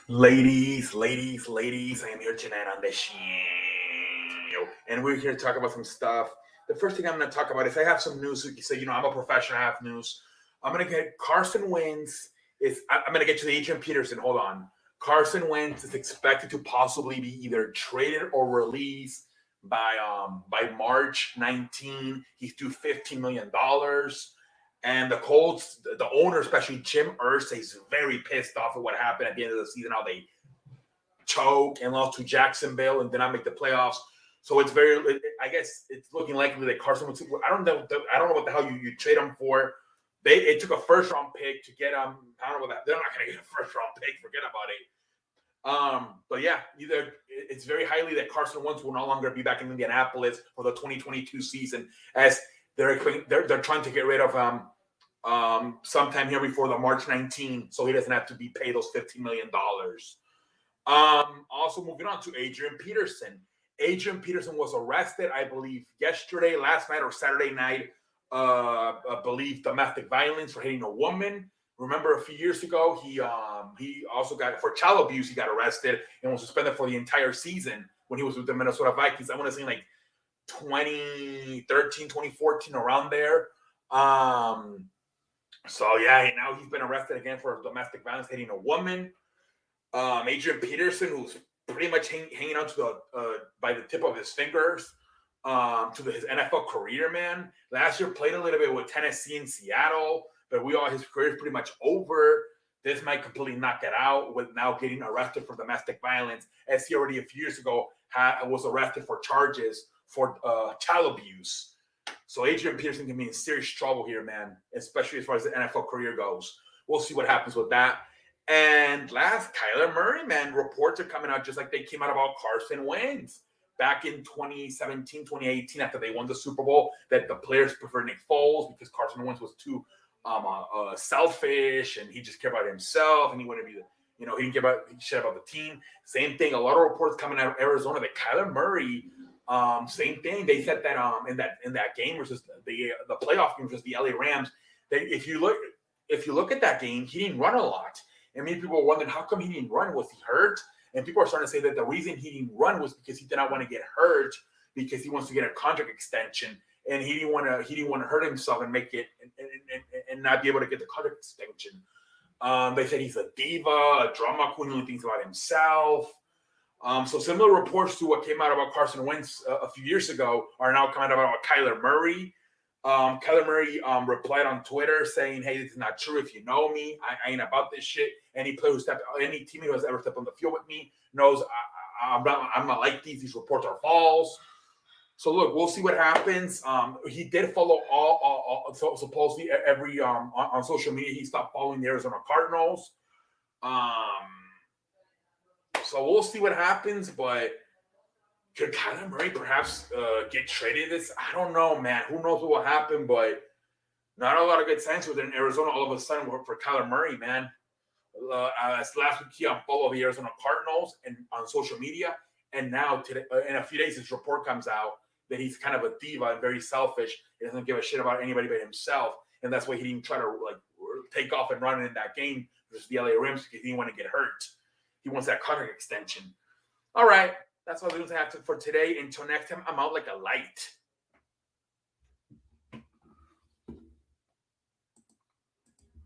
Ladies, I am here tonight on the show. And we're here to talk about some stuff. The first thing I'm going to talk about is I have some news. So, I'm a professional, I have news. I'm going to get Carson Wentz. I'm going to get to the Adrian Peterson. Hold on. Carson Wentz is expected to possibly be either traded or released by March 19. He's due $15 million. And the Colts, the owner, especially Jim Irsay, is very pissed off at what happened at the end of the season, how they choke and lost to Jacksonville and did not make the playoffs. So I guess it's looking likely that Carson Wentz. I don't know what the hell you trade him for. It took a first round pick to get him. I don't know what that. They're not going to get a first round pick. Forget about it. But yeah, it's very highly that Carson Wentz will no longer be back in Indianapolis for the 2022 season, as they're trying to get rid of sometime here before the March 19, so he doesn't have to be paid those $15 million. Also moving on to Adrian Peterson. Adrian Peterson was arrested, I believe, last night or Saturday night. I believe domestic violence for hitting a woman. Remember a few years ago, he also got for child abuse. He got arrested and was suspended for the entire season when he was with the Minnesota Vikings. I want to say like 2013, 2014, around there. So yeah, now he's been arrested again for domestic violence, hitting a woman. Adrian Peterson, who's pretty much hanging on to by the tip of his fingers to his NFL career, man. Last year played a little bit with Tennessee and Seattle, but his career is pretty much over. This might completely knock it out with now getting arrested for domestic violence, as he already a few years ago was arrested for charges for child abuse. So Adrian Peterson can be in serious trouble here, man, especially as far as the NFL career goes. We'll see what happens with that. And last, Kyler Murray, man, reports are coming out just like they came out about Carson Wentz back in 2017, 2018, after they won the Super Bowl, that the players preferred Nick Foles because Carson Wentz was too selfish and he just cared about himself and he wouldn't be he didn't give a shit about the team. Same thing. A lot of reports coming out of Arizona that Kyler Murray, same thing. They said that in that game versus the playoff game versus the LA Rams, that if you look at that game, he didn't run a lot. And many people were wondering how come he didn't run. Was he hurt? And people are starting to say that the reason he didn't run was because he did not want to get hurt, because he wants to get a contract extension, and he didn't want to hurt himself and make it and not be able to get the contract extension. They said he's a diva, a drama queen who thinks about himself. So similar reports to what came out about Carson Wentz a few years ago are now coming out about Kyler Murray. Kyler Murray replied on Twitter saying, "Hey, this is not true. If you know me, I ain't about this shit. Any teammate who has ever stepped on the field with me knows I'm not like these. These reports are false." So look, we'll see what happens. He did follow all supposedly every on social media. He stopped following the Arizona Cardinals. So we'll see what happens, but could Kyler Murray perhaps get traded? I don't know, man. Who knows what will happen, but not a lot of good signs within Arizona all of a sudden for Kyler Murray, man. Last week, he unfollowed the Arizona Cardinals and on social media, and now today, in a few days, this report comes out that he's kind of a diva and very selfish. He doesn't give a shit about anybody but himself, and that's why he didn't try to take off and run in that game versus the LA Rams, because he didn't want to get hurt. He wants that contract extension. All right. That's all the news I have for today. Until next time, I'm out like a light.